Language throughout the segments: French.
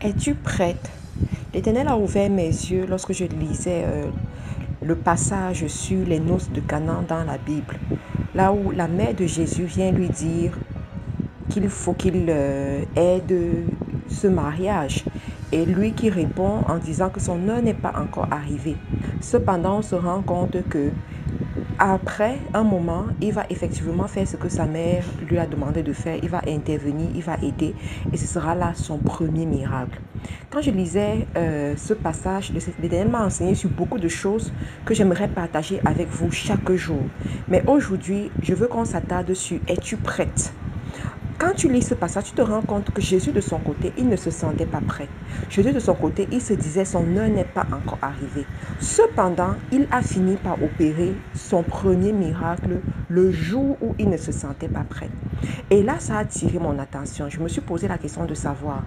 Es-tu prête? L'Éternel a ouvert mes yeux lorsque je lisais le passage sur les noces de Canaan dans la Bible, là où la mère de Jésus vient lui dire qu'il faut qu'il aide ce mariage. Et lui qui répond en disant que son heure n'est pas encore arrivée. Cependant, on se rend compte que après un moment, il va effectivement faire ce que sa mère lui a demandé de faire. Il va intervenir, il va aider et ce sera là son premier miracle. Quand je lisais ce passage, l'Éternel m'a enseigné sur beaucoup de choses que j'aimerais partager avec vous chaque jour. Mais aujourd'hui, je veux qu'on s'attarde sur « Es-tu prête ?» Quand tu lis ce passage, tu te rends compte que Jésus de son côté, il ne se sentait pas prêt. Jésus de son côté, il se disait son heure n'est pas encore arrivée. Cependant, il a fini par opérer son premier miracle le jour où il ne se sentait pas prêt. Et là, ça a attiré mon attention. Je me suis posé la question de savoir,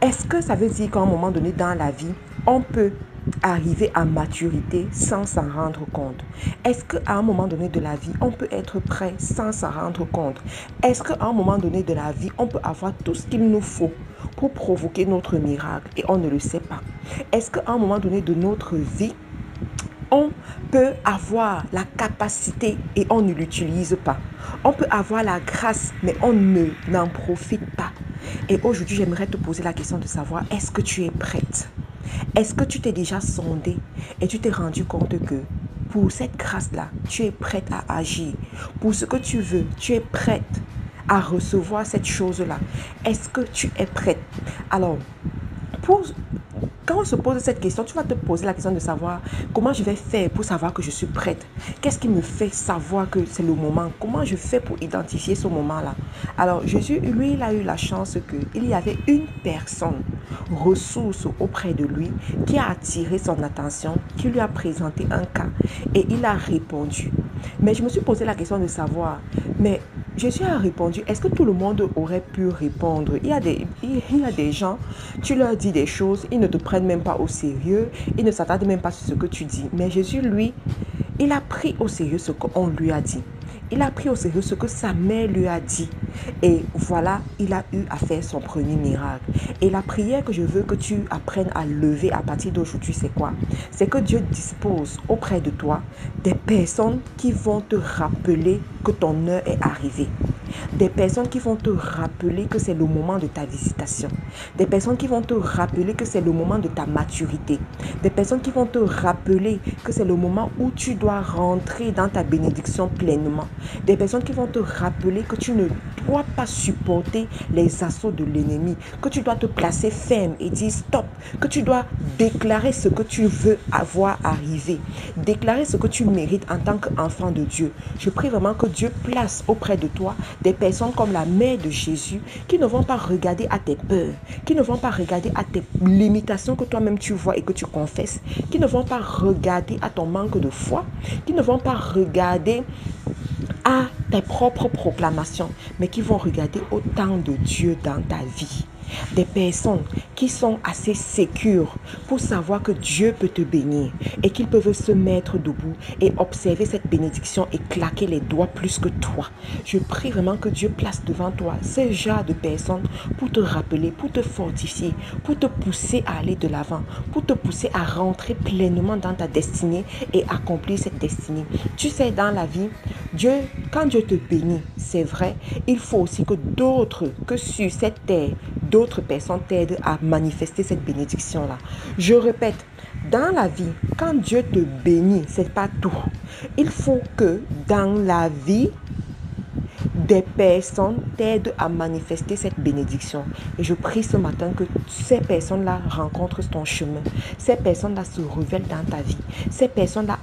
est-ce que ça veut dire qu'à un moment donné dans la vie, on peut arriver à maturité sans s'en rendre compte? Est-ce qu'à un moment donné de la vie, on peut être prêt sans s'en rendre compte? Est-ce qu'à un moment donné de la vie, on peut avoir tout ce qu'il nous faut pour provoquer notre miracle et on ne le sait pas? Est-ce qu'à un moment donné de notre vie, on peut avoir la capacité et on ne l'utilise pas? On peut avoir la grâce, mais on n'en profite pas. Et aujourd'hui, j'aimerais te poser la question de savoir, est-ce que tu es prête? Est-ce que tu t'es déjà sondé et tu t'es rendu compte que pour cette grâce-là, tu es prête à agir? Pour ce que tu veux, tu es prête à recevoir cette chose-là? Est-ce que tu es prête? Alors, quand on se pose cette question, tu vas te poser la question de savoir comment je vais faire pour savoir que je suis prête. Qu'est-ce qui me fait savoir que c'est le moment? Comment je fais pour identifier ce moment-là? Alors, Jésus, lui, il a eu la chance qu'il y avait une personne, ressource auprès de lui, qui a attiré son attention, qui lui a présenté un cas et il a répondu. Mais je me suis posé la question de savoir, mais Jésus a répondu, est-ce que tout le monde aurait pu répondre? Il y a des gens, tu leur dis des choses, ils ne te prennent même pas au sérieux, ils ne s'attardent même pas sur ce que tu dis. Mais Jésus, lui, il a pris au sérieux ce qu'on lui a dit. Il a pris au sérieux ce que sa mère lui a dit. Et voilà, il a eu à faire son premier miracle. Et la prière que je veux que tu apprennes à lever à partir d'aujourd'hui, c'est quoi? C'est que Dieu dispose auprès de toi des personnes qui vont te rappeler que ton heure est arrivée. Des personnes qui vont te rappeler que c'est le moment de ta visitation. Des personnes qui vont te rappeler que c'est le moment de ta maturité. Des personnes qui vont te rappeler que c'est le moment où tu dois rentrer dans ta bénédiction pleinement. Des personnes qui vont te rappeler que tu ne dois pas supporter les assauts de l'ennemi. Que tu dois te placer ferme et dire stop. Que tu dois déclarer ce que tu veux avoir arrivé. Déclarer ce que tu mérites en tant qu'enfant de Dieu. Je prie vraiment que Dieu place auprès de toi des personnes comme la mère de Jésus qui ne vont pas regarder à tes peurs, qui ne vont pas regarder à tes limitations que toi-même tu vois et que tu confesses, qui ne vont pas regarder à ton manque de foi, qui ne vont pas regarder à tes propres proclamations, mais qui vont regarder au temps de Dieu dans ta vie. Des personnes qui sont assez sécures pour savoir que Dieu peut te bénir et qu'ils peuvent se mettre debout et observer cette bénédiction et claquer les doigts plus que toi. Je prie vraiment que Dieu place devant toi ce genre de personnes pour te rappeler, pour te fortifier, pour te pousser à aller de l'avant, pour te pousser à rentrer pleinement dans ta destinée et accomplir cette destinée. Tu sais, dans la vie, quand Dieu te bénit, c'est vrai, il faut aussi que d'autres, que sur cette terre, d'autres personnes t'aident à manifester cette bénédiction-là. Je répète, dans la vie, quand Dieu te bénit, c'est pas tout. Il faut que dans la vie, des personnes t'aident à manifester cette bénédiction. Et je prie ce matin que ces personnes-là rencontrent ton chemin. Ces personnes-là se révèlent dans ta vie. Ces personnes-là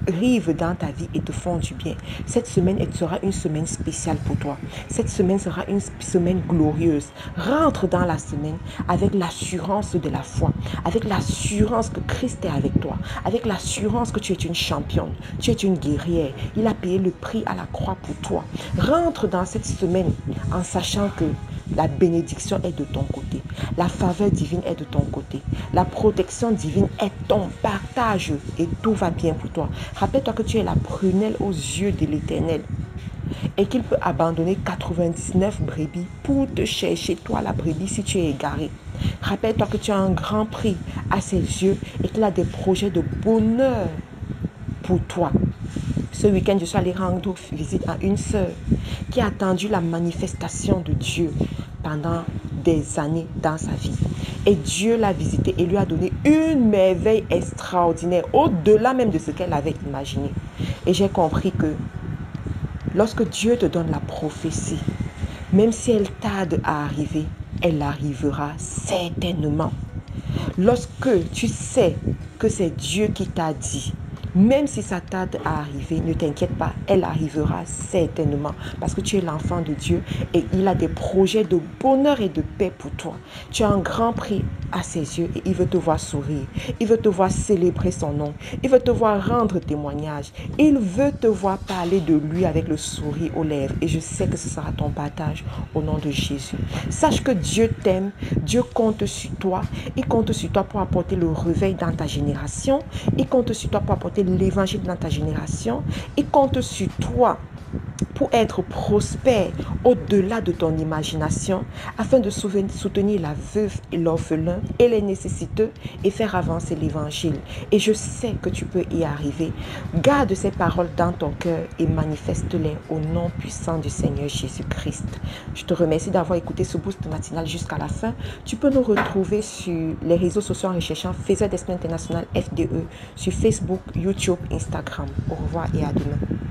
arrivent dans ta vie et te font du bien. Cette semaine, elle sera une semaine spéciale pour toi. Cette semaine sera une semaine glorieuse. Rentre dans la semaine avec l'assurance de la foi, avec l'assurance que Christ est avec toi, avec l'assurance que tu es une championne, tu es une guerrière. Il a payé le prix à la croix pour toi. Rentre dans cette semaine en sachant que la bénédiction est de ton côté. La faveur divine est de ton côté. La protection divine est ton partage et tout va bien pour toi. Rappelle-toi que tu es la prunelle aux yeux de l'Éternel et qu'il peut abandonner 99 brebis pour te chercher, toi la brebis, si tu es égaré. Rappelle-toi que tu as un grand prix à ses yeux et qu'il a des projets de bonheur pour toi. Ce week-end, je suis allée rendre visite à une sœur qui a attendu la manifestation de Dieu pendant des années dans sa vie. Et Dieu l'a visitée et lui a donné une merveille extraordinaire, au-delà même de ce qu'elle avait imaginé. Et j'ai compris que lorsque Dieu te donne la prophétie, même si elle tarde à arriver, elle arrivera certainement. Lorsque tu sais que c'est Dieu qui t'a dit, même si ça tarde à arriver, ne t'inquiète pas, elle arrivera certainement parce que tu es l'enfant de Dieu et il a des projets de bonheur et de paix pour toi. Tu as un grand prix à ses yeux et il veut te voir sourire. Il veut te voir célébrer son nom. Il veut te voir rendre témoignage. Il veut te voir parler de lui avec le sourire aux lèvres et je sais que ce sera ton partage au nom de Jésus. Sache que Dieu t'aime, Dieu compte sur toi. Il compte sur toi pour apporter le réveil dans ta génération. Il compte sur toi pour apporter l'évangile dans ta génération. Il compte sur toi pour être prospère au-delà de ton imagination, afin de soutenir la veuve et l'orphelin et les nécessiteux et faire avancer l'évangile. Et je sais que tu peux y arriver. Garde ces paroles dans ton cœur et manifeste-les au nom puissant du Seigneur Jésus-Christ. Je te remercie d'avoir écouté ce boost matinal jusqu'à la fin. Tu peux nous retrouver sur les réseaux sociaux en recherchant Faiseur d'Esprit International FDE sur Facebook, YouTube, Instagram. Au revoir et à demain.